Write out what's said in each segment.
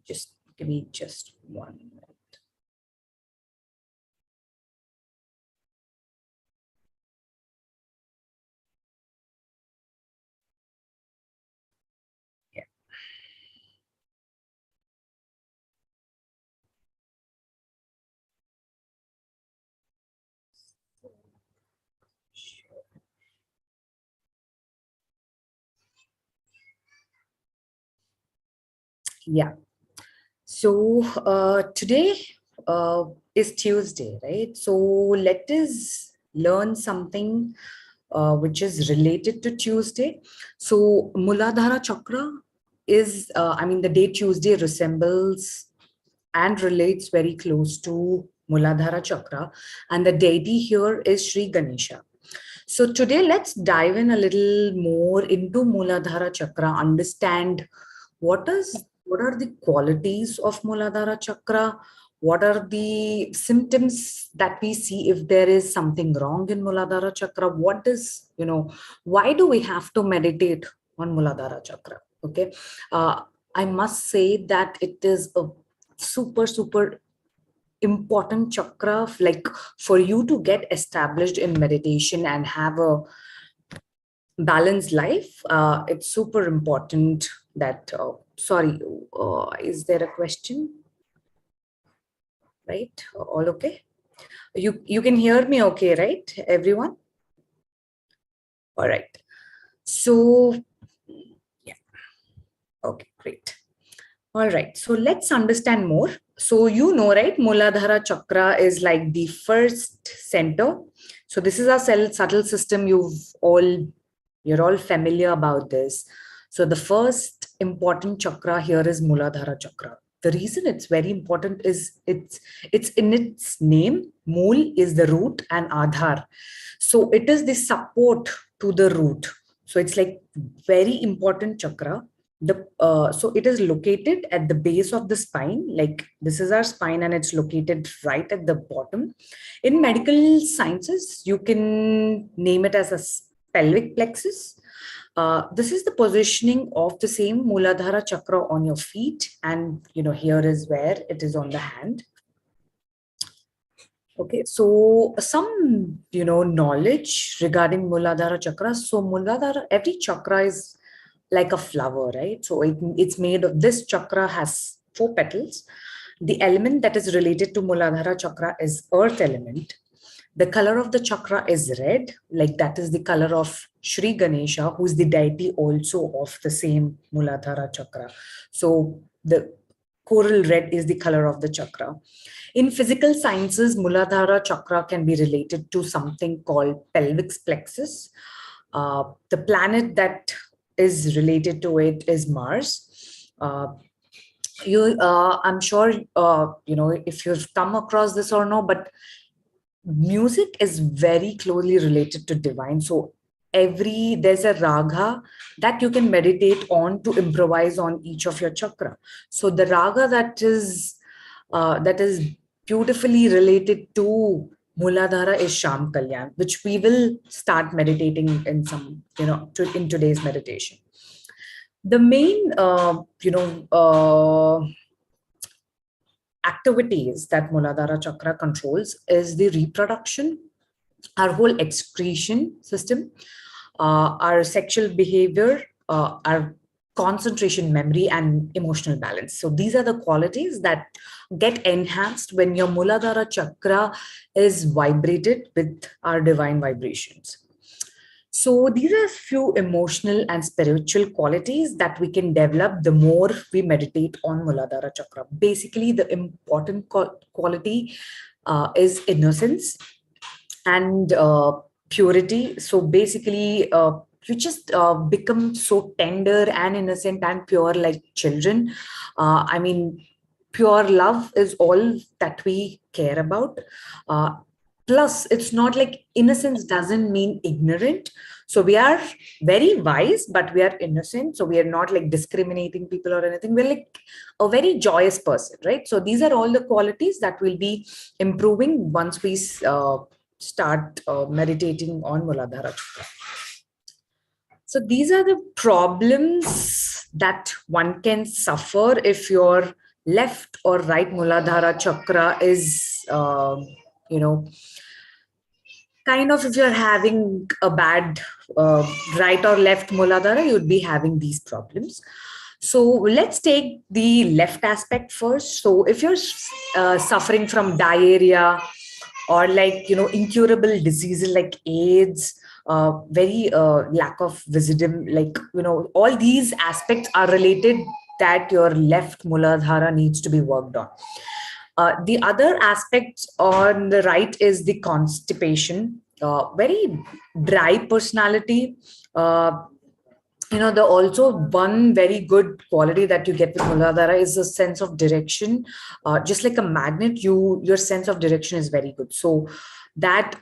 Just give me just 1 minute. Yeah. Yeah. So today is Tuesday, right? So let us learn something which is related to Tuesday. So Mooladhara Chakra is, the day Tuesday resembles and relates very close to Mooladhara Chakra, and the deity here is Sri Ganesha. So today let's dive in a little more into Mooladhara Chakra, understand what are the qualities of Mooladhara Chakra, what are the symptoms that we see if there is something wrong in Mooladhara Chakra, why do we have to meditate on Mooladhara Chakra? Okay. I must say that it is a super important chakra, like for you to get established in meditation and have a balanced life. It's super important that is there a question? Right, all okay? You can hear me okay, right, everyone? All right, so yeah, okay, great. All right, so let's understand more. So right, Mooladhara Chakra is like the first center. So this is our subtle system. You're all familiar about this. So the first important chakra here is Mooladhara Chakra. The reason it's very important is it's in its name. Mool is the root and Adhar. So it is the support to the root. So it's like very important chakra. So it is located at the base of the spine, like this is our spine and it's located right at the bottom. In medical sciences, you can name it as a pelvic plexus. This is the positioning of the same Mooladhara Chakra on your feet, and here is where it is on the hand. Okay, so some knowledge regarding Mooladhara Chakra. So every chakra is like a flower, right? So it's made of, this chakra has 4 petals. The element that is related to Mooladhara Chakra is earth element. The color of the chakra is red, like that is the color of Sri Ganesha, who is the deity also of the same Mooladhara Chakra. So the coral red is the color of the chakra. In physical sciences, Mooladhara Chakra can be related to something called pelvic plexus. The planet that is related to it is Mars. I'm sure if you've come across this or no, but music is very closely related to divine. So there's a raga that you can meditate on to improvise on each of your chakra. So the raga that is beautifully related to Mooladhara is Sham Kalyan, which we will start meditating in in today's meditation. The main activities that Mooladhara Chakra controls is the reproduction, our whole excretion system, our sexual behavior, our concentration, memory, and emotional balance. So these are the qualities that get enhanced when your Mooladhara Chakra is vibrated with our divine vibrations. So these are a few emotional and spiritual qualities that we can develop the more we meditate on Mooladhara Chakra. Basically, the important quality is innocence and purity. So basically, you just become so tender and innocent and pure like children. Pure love is all that we care about. Plus, it's not like innocence doesn't mean ignorant. So we are very wise, but we are innocent. So we are not like discriminating people or anything. We're like a very joyous person, right? So these are all the qualities that will be improving once we start meditating on Mooladhara Chakra. So these are the problems that one can suffer if your left or right Mooladhara chakra is, you know, kind of, if you're having a bad right or left Mooladhara, you'd be having these problems. So let's take the left aspect first. So if you're suffering from diarrhea or like, incurable diseases like AIDS, very lack of wisdom, like, all these aspects are related that your left Mooladhara needs to be worked on. The other aspect on the right is the constipation, very dry personality. The also one very good quality that you get with Mooladhara is a sense of direction. Just like a magnet, your sense of direction is very good. So that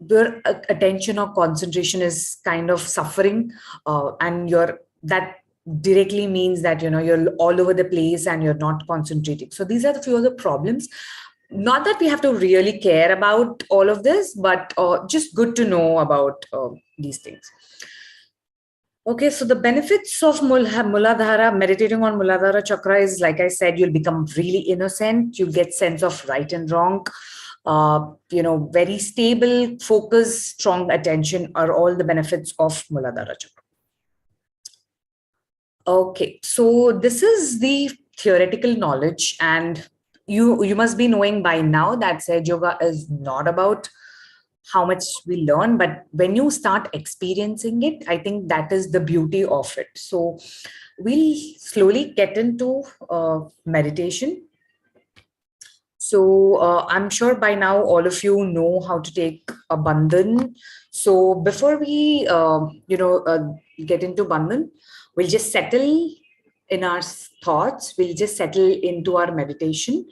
your attention or concentration is kind of suffering, and that directly means that you're all over the place and you're not concentrating. So these are the few of the problems. Not that we have to really care about all of this, but just good to know about these things. Okay, so the benefits of Mooladhara, meditating on Mooladhara chakra is, like I said, you'll become really innocent. You'll get sense of right and wrong. Very stable, focus, strong attention are all the benefits of Mooladhara chakra. Okay, so this is the theoretical knowledge, and you must be knowing by now that Sahaja Yoga is not about how much we learn, but when you start experiencing it, I think that is the beauty of it. So we'll slowly get into meditation. So I'm sure by now all of you know how to take a Bandhan. So before we get into Bandhan, we'll just settle in our thoughts. We'll just settle into our meditation,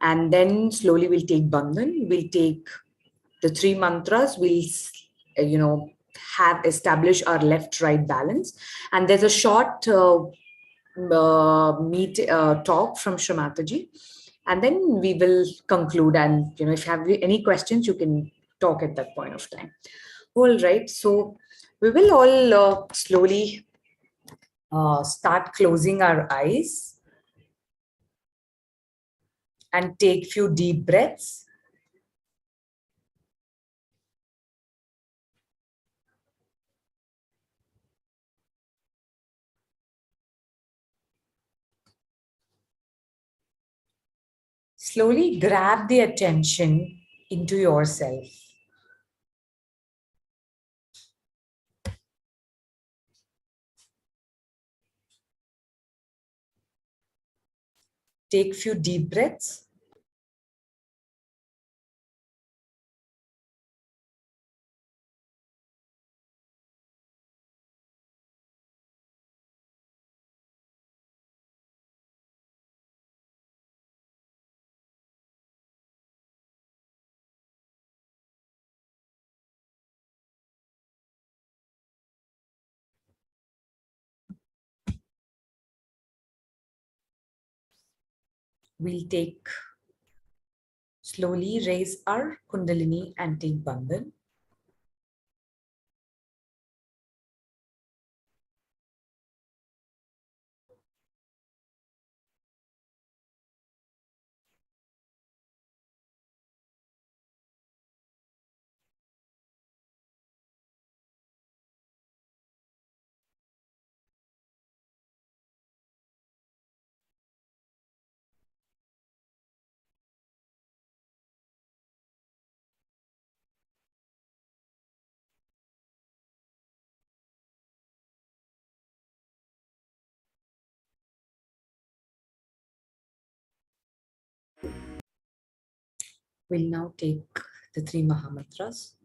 and then slowly we'll take Bandhan. We'll take the 3 mantras. We'll have established our left right balance, and there's a short talk from Shrimataji, and then we will conclude. And if you have any questions, you can talk at that point of time. All right, so we will all slowly start closing our eyes and take few deep breaths. Slowly grab the attention into yourself. Take few deep breaths. We'll slowly raise our Kundalini and take Bandhan. We'll now take the 3 Mahamantras.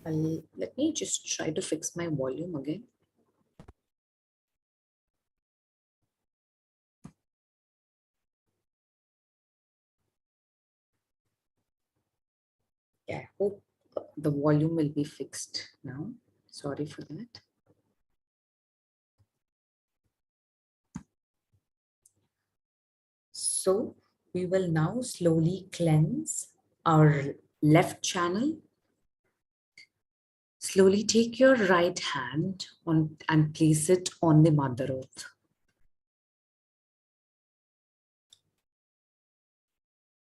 Let me just try to fix my volume again. Yeah, I hope the volume will be fixed now. Sorry for that. So we will now slowly cleanse our left channel. Slowly take your right hand on and place it on the Mother Earth.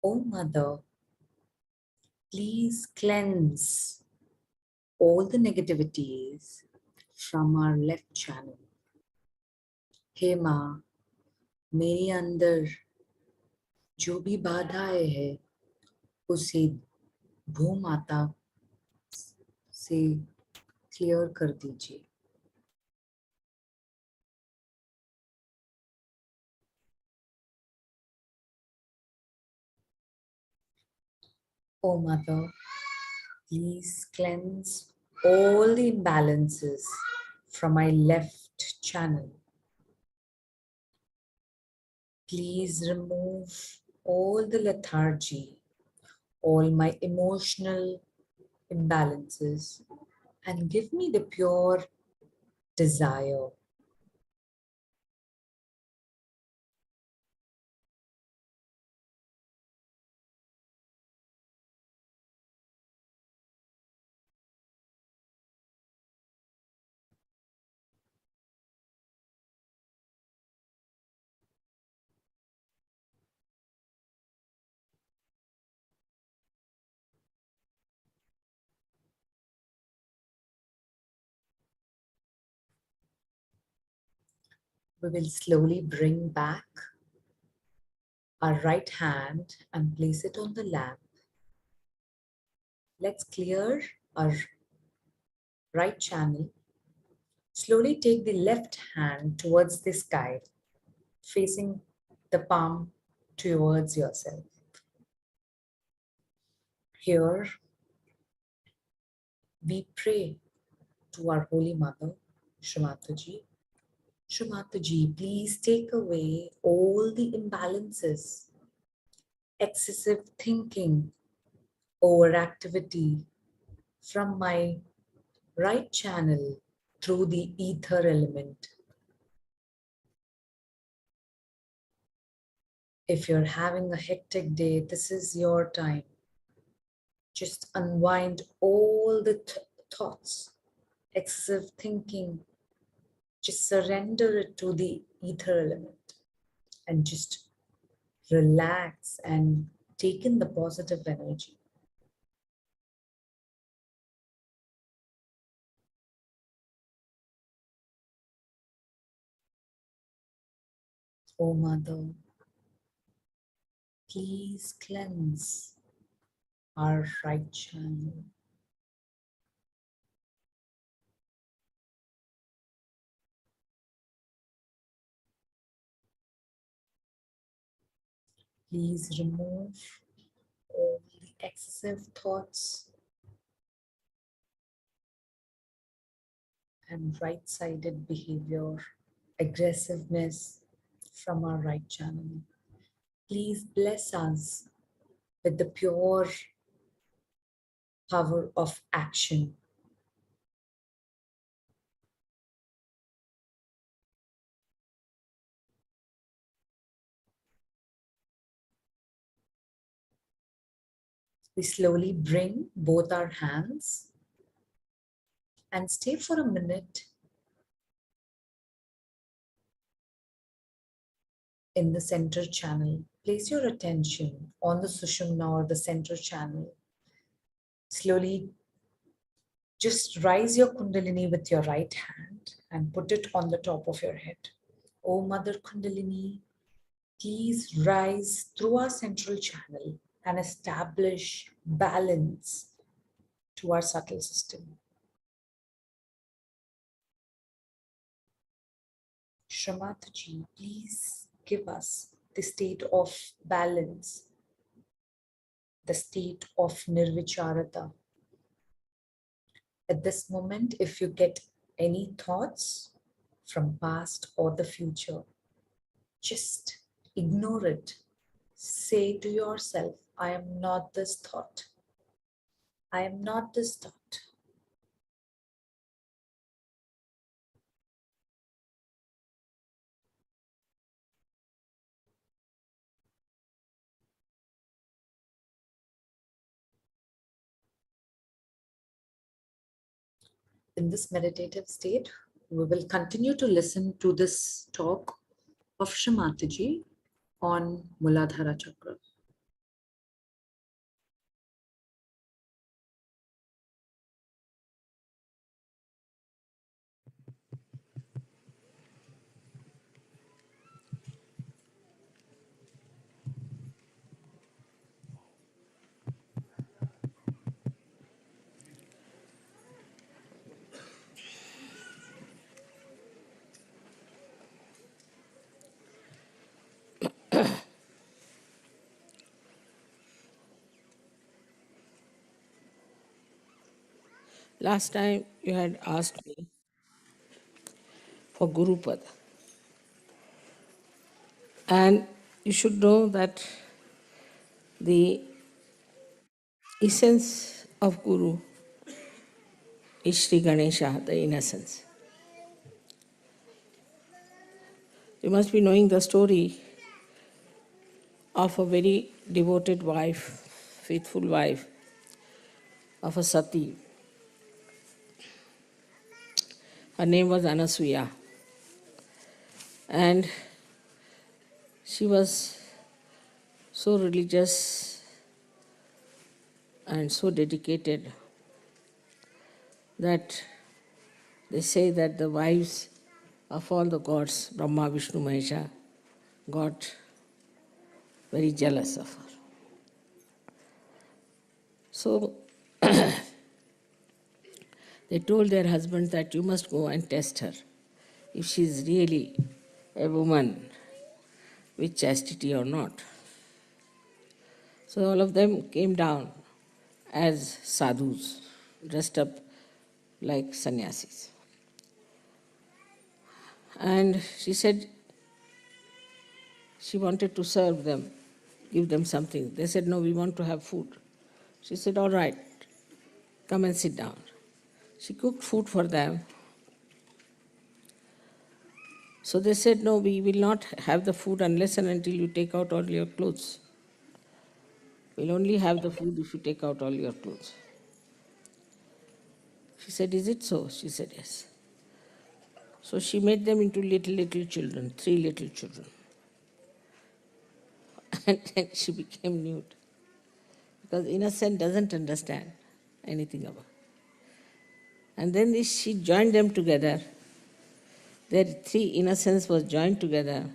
Oh Mother, please cleanse all the negativities from our left channel. हे माँ, मेरे अंदर जो भी बाधाएं है उसे भूमाता से clear कर दीजिए. Oh Mother, please cleanse all the imbalances from my left channel. Please remove all the lethargy, all my emotional imbalances, and give me the pure desire. We will slowly bring back our right hand and place it on the lamp. Let's clear our right channel. Slowly take the left hand towards the sky, facing the palm towards yourself. Here, we pray to our Holy Mother, Shrimataji. Shrimataji, please take away all the imbalances, excessive thinking, overactivity from my right channel through the ether element. If you're having a hectic day, this is your time. Just unwind all the thoughts, excessive thinking. Just surrender it to the ether element and just relax and take in the positive energy. Oh Mother, please cleanse our right channel. Please remove all the excessive thoughts and right-sided behavior, aggressiveness from our right channel. Please bless us with the pure power of action. We slowly bring both our hands and stay for a minute in the center channel. Place your attention on the Sushumna or the center channel. Slowly just rise your Kundalini with your right hand and put it on the top of your head. Oh Mother Kundalini, please rise through our central channel and establish balance to our subtle system. Shramataji, please give us the state of balance, the state of nirvicharata, At this moment, if you get any thoughts from past or the future, just ignore it. Say to yourself, I am not this thought. I am not this thought. In this meditative state, we will continue to listen to this talk of Shrimataji on Mooladhara Chakra. Last time you had asked me for Gurupad. And you should know that the essence of Guru is Sri Ganesha, the innocence. You must be knowing the story of a very devoted wife, faithful wife of a sati. Her name was Anasuya. And she was so religious and so dedicated that they say that the wives of all the gods, Brahma, Vishnu, Mahesha, got very jealous of her. So they told their husbands that you must go and test her if she is really a woman with chastity or not. So all of them came down as sadhus, dressed up like sannyasis. And she said she wanted to serve them, give them something. They said, no, we want to have food. She said, all right, come and sit down. She cooked food for them. So they said, no, we will not have the food unless and until you take out all your clothes. We'll only have the food if you take out all your clothes. She said, is it so? She said, yes. So she made them into little children, 3 little children. And then she became nude. Because innocent doesn't understand anything about it. And then she joined them together. Their 3 innocence was joined together.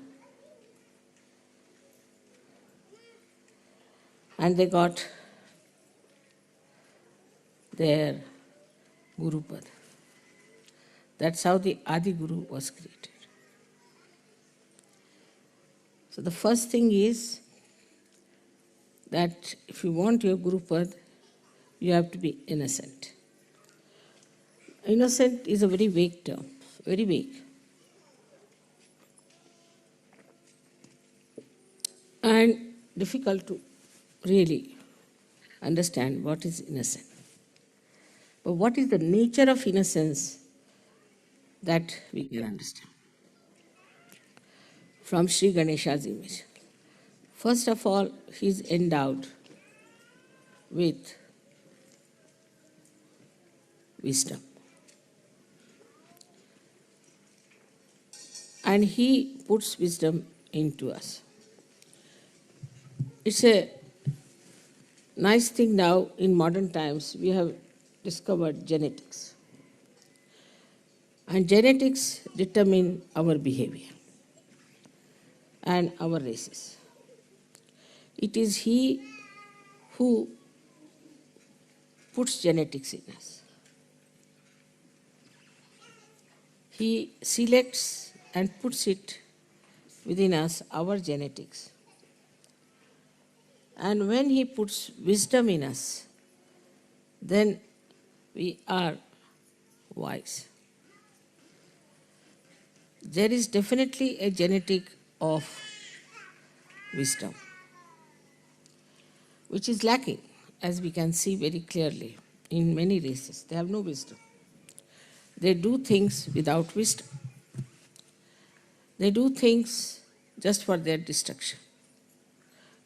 And they got their Gurupad. That's how the Adi Guru was created. So the first thing is that if you want your Gurupad, you have to be innocent. Innocent is a very vague term, very vague. And difficult to really understand what is innocent. But what is the nature of innocence that we can understand from Sri Ganesha's image. First of all, he is endowed with wisdom. And he puts wisdom into us. It's a nice thing now in modern times, we have discovered genetics. And genetics determine our behavior and our races. It is he who puts genetics in us. He selects and puts it within us, our genetics. And when he puts wisdom in us, then we are wise. There is definitely a genetic of wisdom, which is lacking, as we can see very clearly in many races. They have no wisdom. They do things without wisdom. They do things just for their destruction,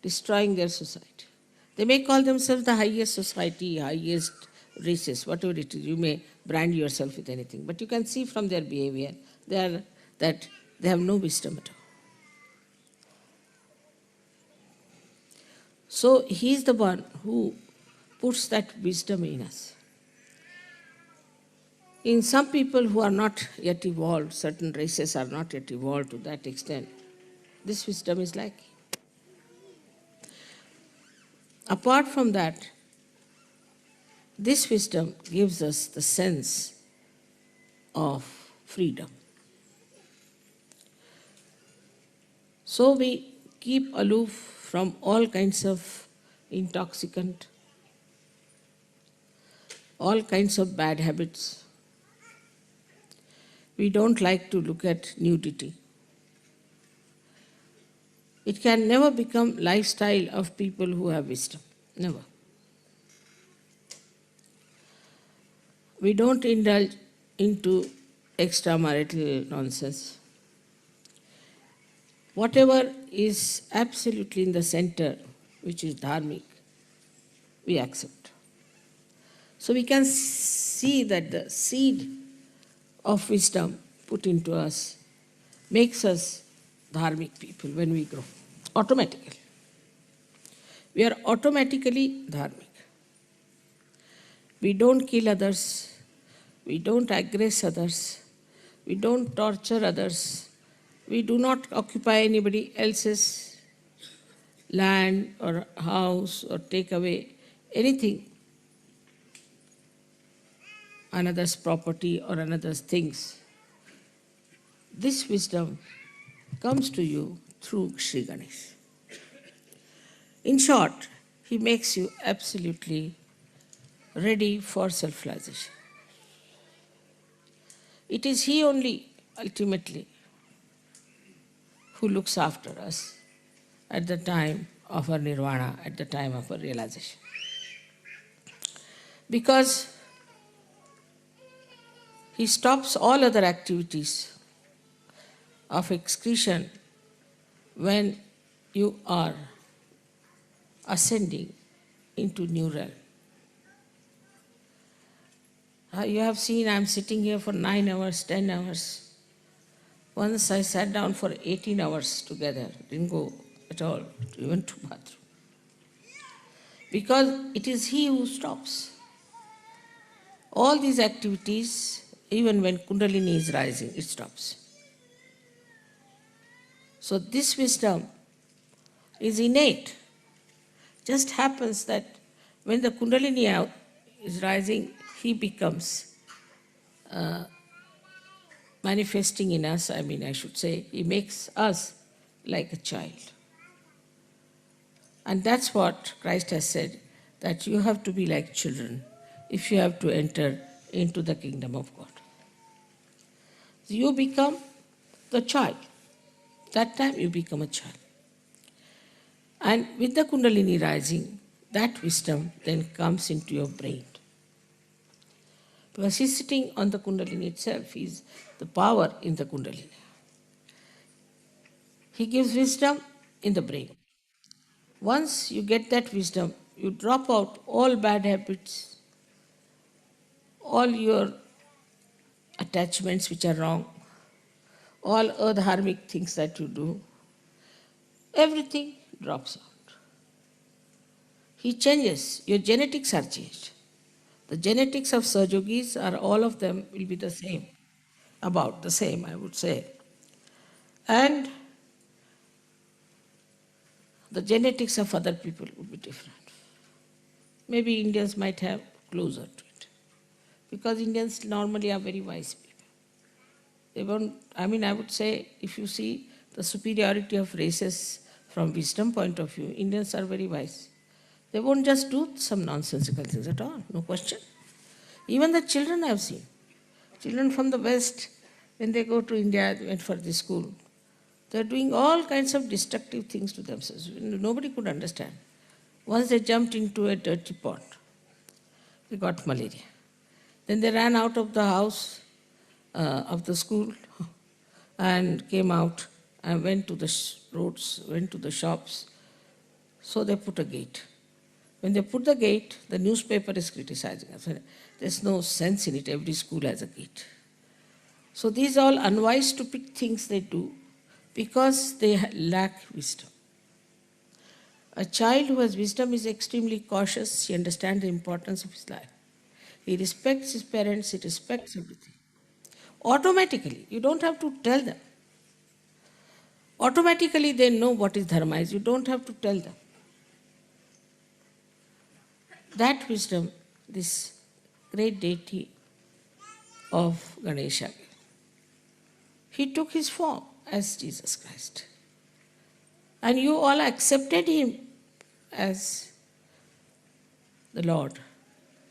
destroying their society. They may call themselves the highest society, highest races, whatever it is. You may brand yourself with anything, but you can see from their behavior that they have no wisdom at all. So he is the one who puts that wisdom in us. In some people who are not yet evolved, certain races are not yet evolved to that extent, this wisdom is lacking. Apart from that, this wisdom gives us the sense of freedom. So we keep aloof from all kinds of intoxicant, all kinds of bad habits. We don't like to look at nudity. It can never become lifestyle of people who have wisdom. Never. We don't indulge into extramarital nonsense. Whatever is absolutely in the center, which is dharmic, we accept. So we can see that the seed of wisdom put into us makes us dharmic people when we grow, automatically. We are automatically dharmic. We don't kill others, we don't aggress others, we don't torture others, we do not occupy anybody else's land or house or take away anything, another's property or another's things. This wisdom comes to you through Sri Ganesh. In short, he makes you absolutely ready for self-realization. It is he only, ultimately, who looks after us at the time of our nirvana, at the time of our realization. Because he stops all other activities of excretion when you are ascending into new realm. You have seen I am sitting here for 9 hours, 10 hours. Once I sat down for 18 hours together, didn't go at all, even to bathroom. Because it is he who stops. All these activities, even when Kundalini is rising, it stops. So this wisdom is innate. Just happens that when the Kundalini is rising, he becomes manifesting in us, I should say, he makes us like a child. And that's what Christ has said, that you have to be like children if you have to enter into the kingdom of God. So you become the child. That time you become a child. And with the Kundalini rising, that wisdom then comes into your brain. Because he's sitting on the Kundalini itself, he's the power in the Kundalini. He gives wisdom in the brain. Once you get that wisdom, you drop out all bad habits, all your attachments which are wrong, all adharmic things that you do, everything drops out. He changes, your genetics are changed. The genetics of Sahajogis are all of them will be the same, about the same, I would say. And the genetics of other people would be different. Maybe Indians might have closer to it. Because Indians normally are very wise people. They won't, I would say, if you see the superiority of races from wisdom point of view, Indians are very wise. They won't just do some nonsensical things at all, no question. Even the children I've seen. Children from the West, when they go to India, they went for the school. They're doing all kinds of destructive things to themselves. Nobody could understand. Once they jumped into a dirty pond, they got malaria. Then they ran out of the house, of the school, and came out and went to the roads, went to the shops. So they put a gate. When they put the gate, the newspaper is criticizing us. There's no sense in it. Every school has a gate. So these are all unwise, stupid things they do because they lack wisdom. A child who has wisdom is extremely cautious. He understands the importance of his life. He respects his parents. He respects everything. Automatically, you don't have to tell them. Automatically, they know what is dharma is. You don't have to tell them. That wisdom, this great deity of Ganesha, he took his form as Jesus Christ. And you all accepted him as the Lord,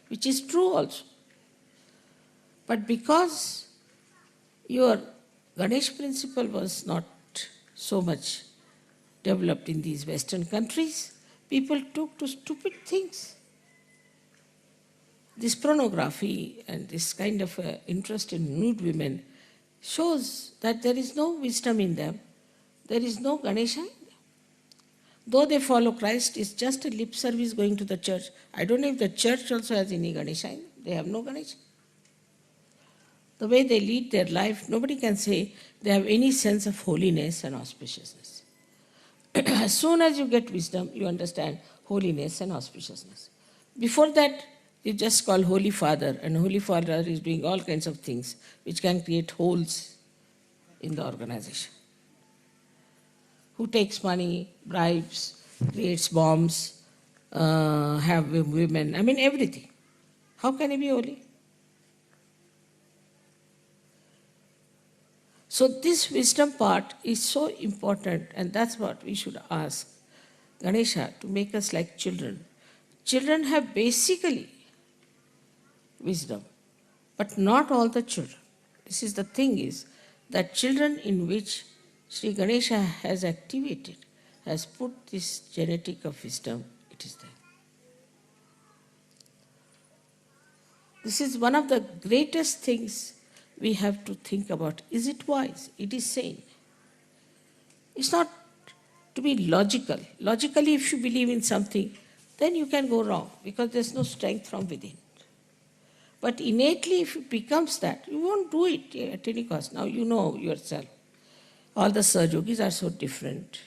which is true also. But because your Ganesh principle was not so much developed in these Western countries, people took to stupid things. This pornography and this kind of interest in nude women shows that there is no wisdom in them. There is no Ganesha in them. Though they follow Christ, it's just a lip service going to the church. I don't know if the church also has any Ganesha in them. They have no Ganesha. The way they lead their life, nobody can say they have any sense of holiness and auspiciousness. As soon as you get wisdom, you understand holiness and auspiciousness. Before that, you just call Holy Father, and Holy Father is doing all kinds of things which can create holes in the organization. Who takes money, bribes, creates bombs, have women, everything. How can he be holy? So this wisdom part is so important, and that's what we should ask Ganesha to make us like children. Children have basically wisdom, but not all the children. This is the thing is that children in which Sri Ganesha has activated, has put this genetic of wisdom, it is there. This is one of the greatest things we have to think about. Is it wise? It is sane. It's not to be logical. Logically, if you believe in something, then you can go wrong because there's no strength from within. But innately, if it becomes that, you won't do it at any cost. Now you know yourself. All the Sahajogis are so different.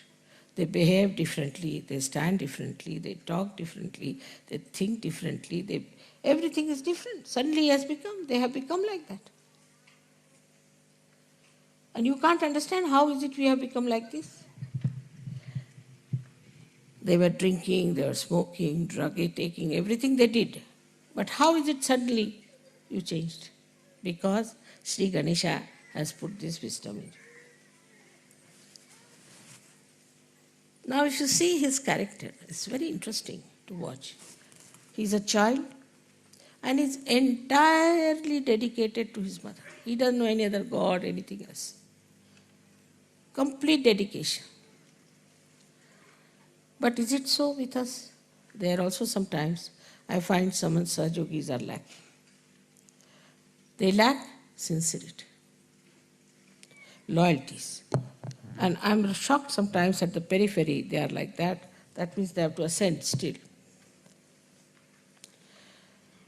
They behave differently, they stand differently, they talk differently, they think differently, everything is different. Suddenly they have become like that. And you can't understand how is it we have become like this. They were drinking, they were smoking, drug taking, everything they did. But how is it suddenly you changed? Because Sri Ganesha has put this wisdom in. Now if you see his character, it's very interesting to watch. He's a child and he's entirely dedicated to his mother. He doesn't know any other god, anything else. Complete dedication. But is it so with us? There also sometimes I find some Sahajogis are lacking. They lack sincerity, loyalties. And I'm shocked sometimes at the periphery, they are like that. That means they have to ascend still.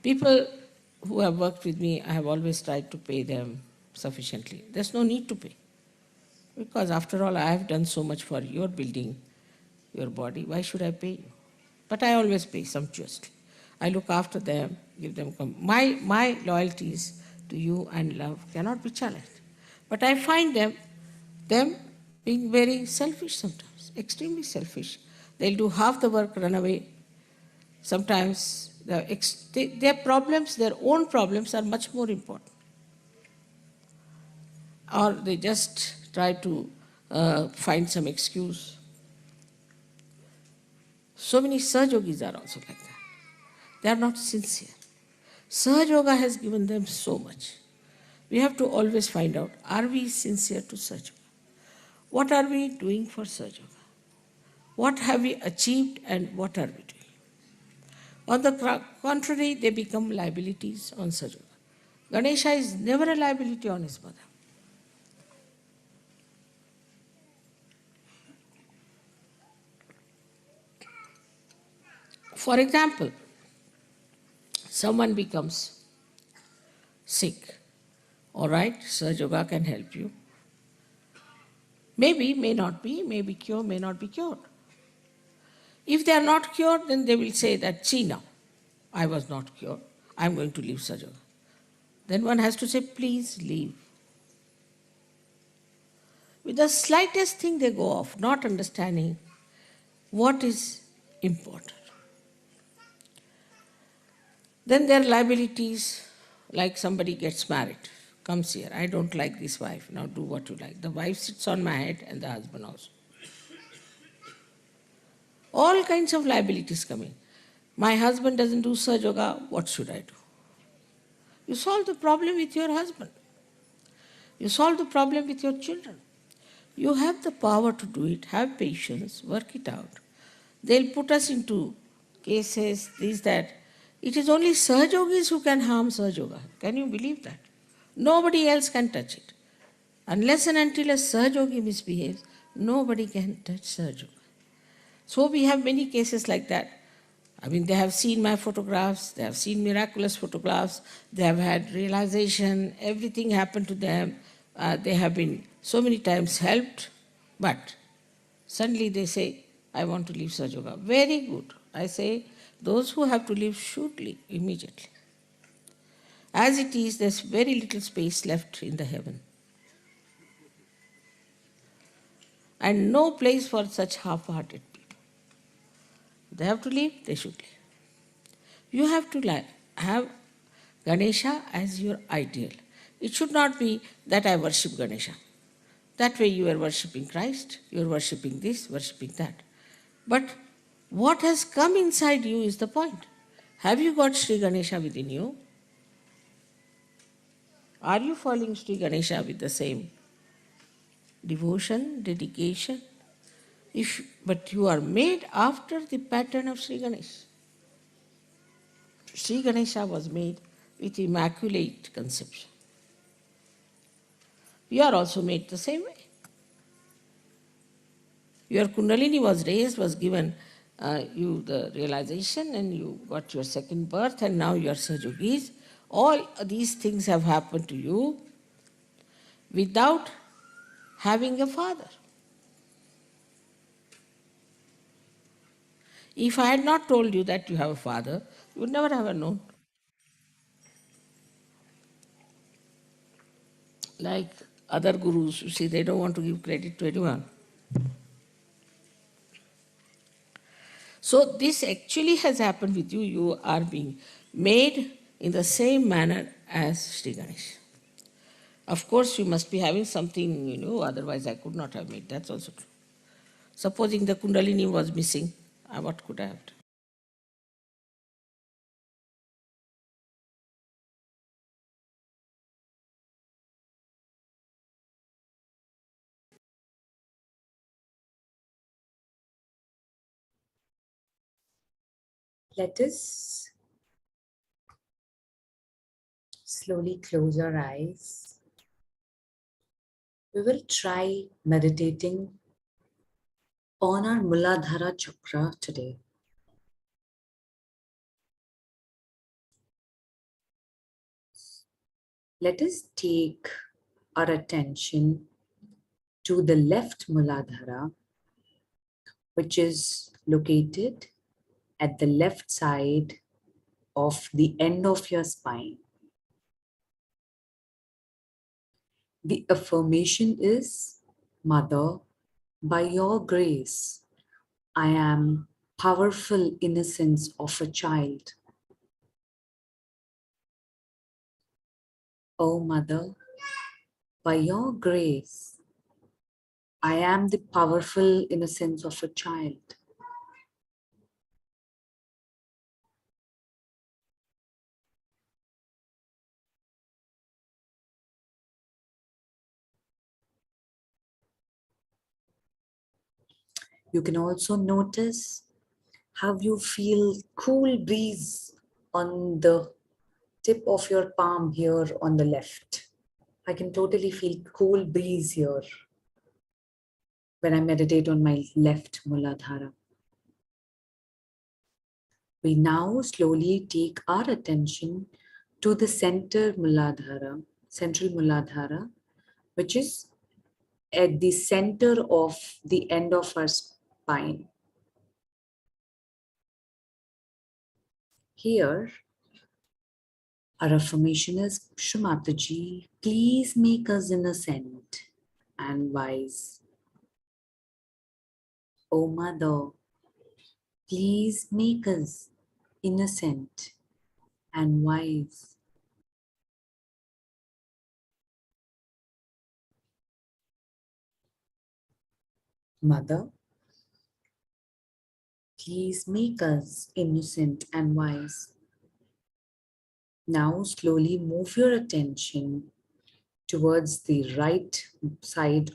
People who have worked with me, I have always tried to pay them sufficiently. There's no need to pay. Because after all, I have done so much for your building, your body. Why should I pay you? But I always pay sumptuously. I look after them, give them... My loyalties to you and love cannot be challenged. But I find them being very selfish sometimes, extremely selfish. They'll do half the work, run away. Sometimes their problems, their own problems are much more important. Or they just try to find some excuse. So many Sahajogis are also like that. They are not sincere. Sahaja Yoga has given them so much. We have to always find out, are we sincere to Sahaja Yoga? What are we doing for Sahaja Yoga? What have we achieved and what are we doing? On the contrary, they become liabilities on Sahaja Yoga. Ganesha is never a liability on his mother. For example, someone becomes sick. All right, Sahaja Yoga can help you. Maybe, may not be, may be cured, may not be cured. If they are not cured, then they will say that, see now, I was not cured, I am going to leave Sahaja Yoga. Then one has to say, please leave. With the slightest thing they go off, not understanding what is important. Then there are liabilities, like somebody gets married, comes here, I don't like this wife, now do what you like. The wife sits on my head and the husband also. All kinds of liabilities come in. My husband doesn't do Sahaja Yoga, what should I do? You solve the problem with your husband. You solve the problem with your children. You have the power to do it, have patience, work it out. They'll put us into cases, this, that. It is only Sahaja Yogis who can harm Sahaja Yoga. Can you believe that? Nobody else can touch it. Unless and until a Sahaja Yogi misbehaves, nobody can touch Sahaja Yoga. So we have many cases like that. I mean, they have seen my photographs, they have seen miraculous photographs, they have had realization, everything happened to them. They have been so many times helped, but suddenly they say, I want to leave Sahaja Yoga. Very good. I say, those who have to leave should leave immediately. As it is, there's very little space left in the heaven. And no place for such half-hearted people. They have to leave, they should leave. You have to have Ganesha as your ideal. It should not be that I worship Ganesha. That way you are worshipping Christ, you are worshipping this, worshipping that. But what has come inside you is the point. Have you got Sri Ganesha within you? Are you following Sri Ganesha with the same devotion, dedication? But you are made after the pattern of Sri Ganesha. Sri Ganesha was made with immaculate conception. You are also made the same way. Your Kundalini was raised, was given you the realization, and you got your second birth, and now you are Sahaja Yogis. All these things have happened to you without having a father. If I had not told you that you have a father, you would never have known. Like other gurus, you see, they don't want to give credit to anyone. So this actually has happened with you. You are being made in the same manner as Sri Ganesh. Of course, you must be having something, otherwise I could not have made. That's also true. Supposing the Kundalini was missing, what could I have done? Let us slowly close our eyes. We will try meditating on our Mooladhara Chakra today. Let us take our attention to the left Mooladhara, which is located at the left side of the end of your spine. The affirmation is, Mother, by your grace, I am powerful innocence of a child. O Mother, by your grace, I am the powerful innocence of a child. You can also notice how you feel cool breeze on the tip of your palm here on the left. I can totally feel cool breeze here when I meditate on my left Mooladhara. We now slowly take our attention to the central Mooladhara, which is at the center of the end of our spine. Here, our affirmation is, Shumataji, please make us innocent and wise. O Mother, please make us innocent and wise. Mother, please make us innocent and wise. Now slowly move your attention towards the right side,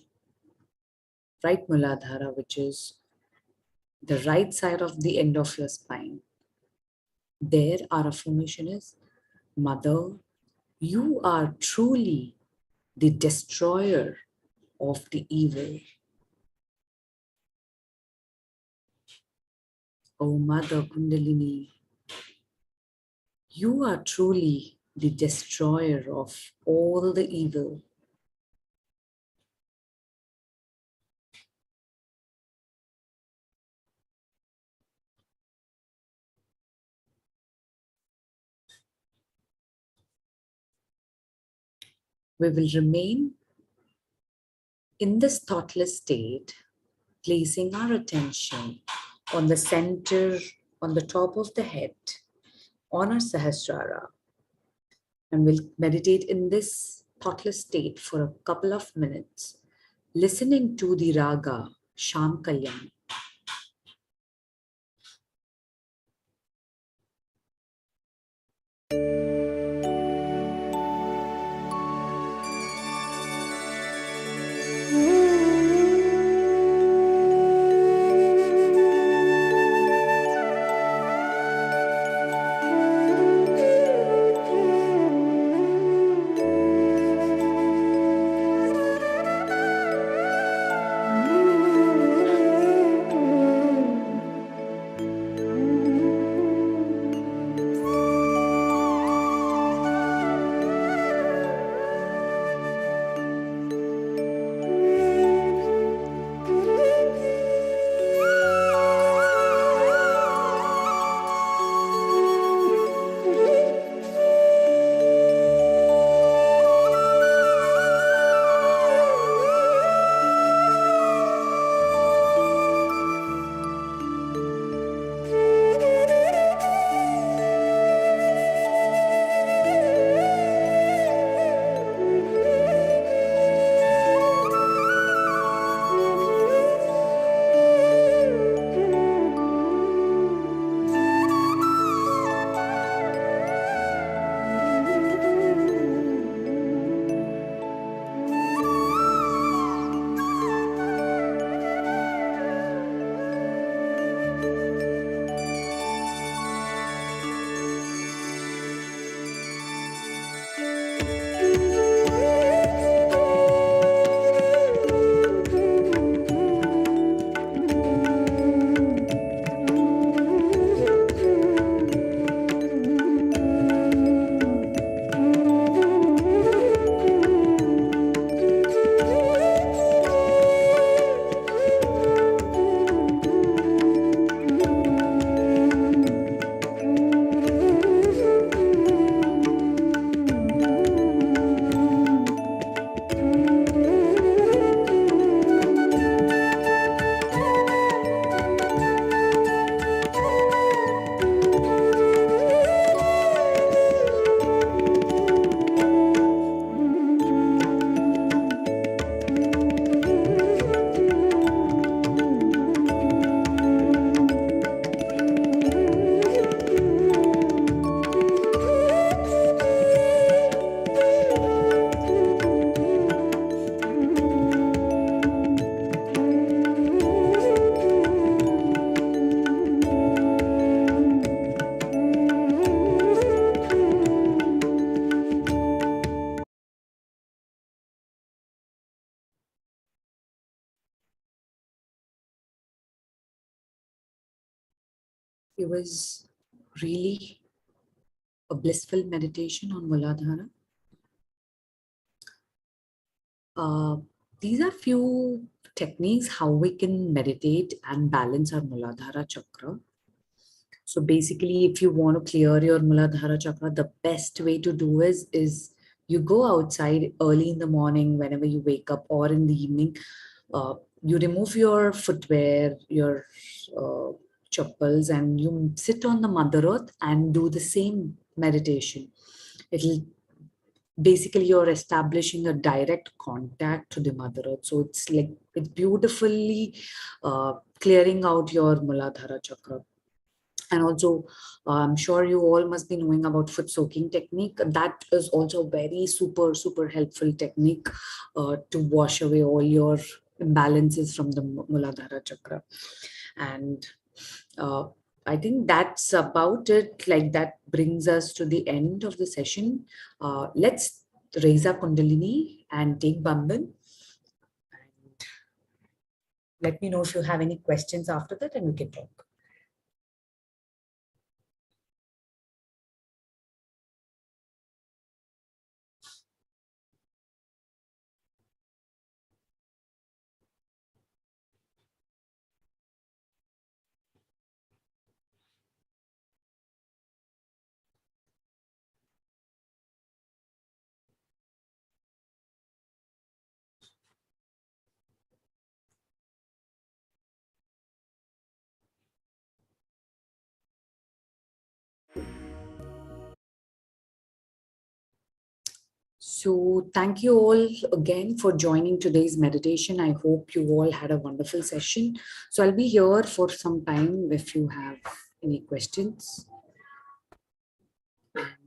right Mooladhara, which is the right side of the end of your spine. There, our affirmation is, Mother, you are truly the destroyer of the evil. O Mother Kundalini, you are truly the destroyer of all the evil. We will remain in this thoughtless state, placing our attention on the center, on the top of the head, on our Sahasrara. And we'll meditate in this thoughtless state for a couple of minutes, listening to the raga Sham Kalyan. It was really a blissful meditation on Mooladhara. These are few techniques how we can meditate and balance our Mooladhara Chakra. So basically, if you want to clear your Mooladhara Chakra, the best way to do is you go outside early in the morning, whenever you wake up, or in the evening. You remove your footwear, your uh, chappals, and you sit on the Mother Earth and do the same meditation. It'll basically, you're establishing a direct contact to the Mother Earth. So it's like it's beautifully clearing out your Mooladhara Chakra. And also, I'm sure you all must be knowing about foot soaking technique. That is also very super helpful technique to wash away all your imbalances from the Mooladhara Chakra. And uh, I think that's about it. Like that brings us to the end of the session. Let's raise our Kundalini and take Bandhan. And let me know if you have any questions after that and we can talk. So, thank you all again for joining today's meditation. I hope you all had a wonderful session. So, I'll be here for some time if you have any questions.